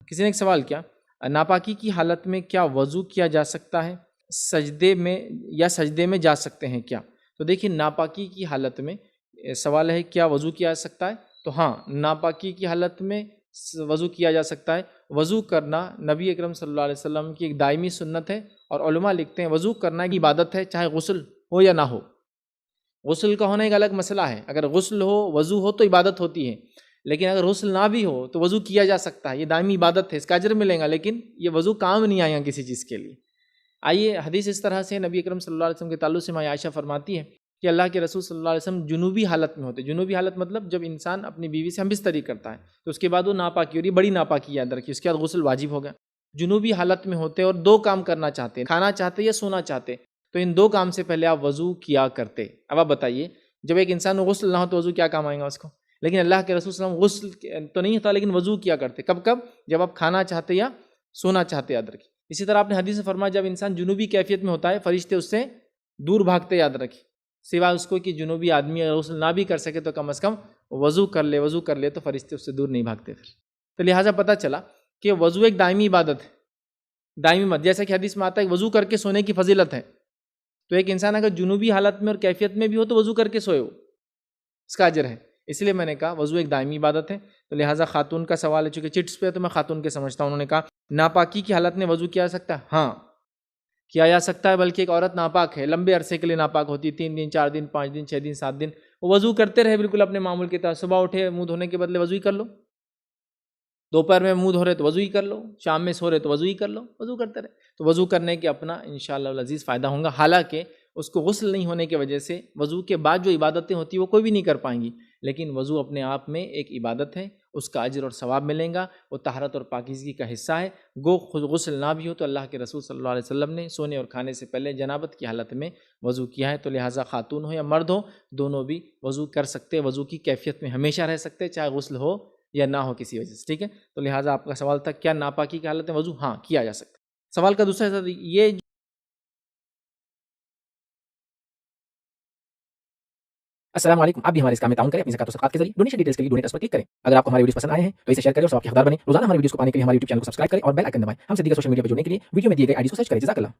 کسی نے ایک سوال کیا، ناپاکی کی حالت میں کیا وضو کیا جا سکتا ہے، سجدے میں جا سکتے ہیں کیا؟ تو دیکھیے ناپاکی کی حالت میں سوال ہے کیا وضو کیا جا سکتا ہے، تو ہاں ناپاکی کی حالت میں وضو کیا جا سکتا ہے۔ وضو کرنا نبی اکرم صلی اللہ علیہ وسلم کی ایک دائمی سنت ہے، اور علماء لکھتے ہیں وضو کرنا ایک عبادت ہے، چاہے غسل ہو یا نہ ہو۔ غسل کا ہونا ایک الگ مسئلہ ہے، اگر غسل ہو وضو ہو تو عبادت ہوتی ہے، لیکن اگر غسل نہ بھی ہو تو وضو کیا جا سکتا ہے، یہ دائمی عبادت ہے، اس کا اجر ملے گا، لیکن یہ وضو کام نہیں آئے گا کسی چیز کے لیے۔ آئیے حدیث اس طرح سے نبی اکرم صلی اللہ علیہ وسلم کے تعلق سے ماں عائشہ فرماتی ہے کہ اللہ کے رسول صلی اللہ علیہ وسلم جنوبی حالت میں ہوتے۔ جنوبی حالت مطلب جب انسان اپنی بیوی سے ہم بستری کرتا ہے تو اس کے بعد وہ ناپاکی، اور یہ بڑی ناپاکی یاد رکھیے، اس کے بعد غسل واجب ہو گیا۔ جنوبی حالت میں ہوتے اور دو کام کرنا چاہتے، کھانا چاہتے یا سونا چاہتے، تو ان دو کام سے پہلے آپ وضو کیا کرتے۔ اب آپ بتائیے جب ایک انسان غسل نہ ہو تو وضو کیا کام آئے گا اس کو؟ لیکن اللہ کے رسول صلی اللہ علیہ وسلم غسل تو نہیں ہوتا لیکن وضو کیا کرتے، کب کب؟ جب آپ کھانا چاہتے یا سونا چاہتے، یاد رکھیے۔ اسی طرح آپ نے حدیث میں فرمایا جب انسان جنوبی کیفیت میں ہوتا ہے فرشتے اس سے دور بھاگتے، یاد رکھیے، سوائے اس کو کہ جنوبی آدمی اگر غسل نہ بھی کر سکے تو کم از کم وضو کر لے تو فرشتے اس سے دور نہیں بھاگتے پھر۔ تو لہٰذا پتہ چلا کہ وضو ایک دائمی عبادت ہے، دائمی مت، جیسا کہ حدیث میں آتا ہے وضو کر کے سونے کی فضیلت ہے، تو ایک انسان اگر جنوبی حالت میں اور کیفیت میں بھی ہو تو وضو کر کے سوئے ہو، اس کا اجر ہے۔ اس لیے میں نے کہا وضو ایک دائمی عبادت ہے۔ تو لہٰذا خاتون کا سوال ہے، چونکہ چٹس پہ تو میں خاتون کے سمجھتا ہوں، انہوں نے کہا ناپاکی کی حالت میں وضو کیا جا سکتا ہے؟ ہاں کیا جا سکتا ہے، بلکہ ایک عورت ناپاک ہے، لمبے عرصے کے لیے ناپاک ہوتی ہے، 3 دن 4 دن 5 دن 6 دن 7 دن، وہ وضو کرتے رہے بالکل اپنے معمول کی طرح، صبح اٹھے منہ دھونے کے بدلے وضو ہی کر لو، دوپہر میں منہ دھو رہے تو وضو ہی کر لو، شام میں سو رہے تو وضو ہی کر لو، وضو کرتے رہے، تو وضو کرنے کے اپنا انشاءاللہ العزیز فائدہ ہوگا۔ حالانکہ اس کو غسل نہیں ہونے کی وجہ سے وضو کے بعد جو عبادتیں ہوتی ہیں وہ کوئی بھی نہیں کر پائیں گی، لیکن وضو اپنے آپ میں ایک عبادت ہے، اس کا اجر اور ثواب ملیں گا، وہ طہارت اور پاکیزگی کا حصہ ہے۔ گو خود غسل نہ بھی ہو تو اللہ کے رسول صلی اللہ علیہ وسلم نے سونے اور کھانے سے پہلے جنابت کی حالت میں وضو کیا ہے، تو لہٰذا خاتون ہو یا مرد ہو دونوں بھی وضو کر سکتے، وضو کی کیفیت میں ہمیشہ رہ سکتے، چاہے غسل ہو یا نہ ہو کسی وجہ سے، ٹھیک ہے۔ تو لہٰذا آپ کا سوال تھا کیا ناپاکی کی حالت میں وضو؟ ہاں کیا جا سکتا ہے۔ سوال کا دوسرا حصہ یہ السلام علیکم، آپ بھی ہمارے اس کام میں تعاون کریں اپنی زکات و صدقات کے ذریعے۔ ڈونیشن ڈیٹیلز کے لیے ڈونیٹ اس پر کلک کریں۔ اگر آپ کو ہمارے ویڈیوز پسند آئے ہیں تو اسے شیئر کریں اور ثواب کے حقدار بنیں۔ روزانہ ہمارے ویڈیوز کو پانے کے لیے ہمارے یوٹیوب چینل کو سبسکرائب کریں اور بیل آئکن دبائیں۔ ہم سے دیگر سوشل میڈیا پر جڑنے کے لیے ویڈیو میں دیے گئے آئی ڈیز کو سرچ کریں۔ جزاک اللہ۔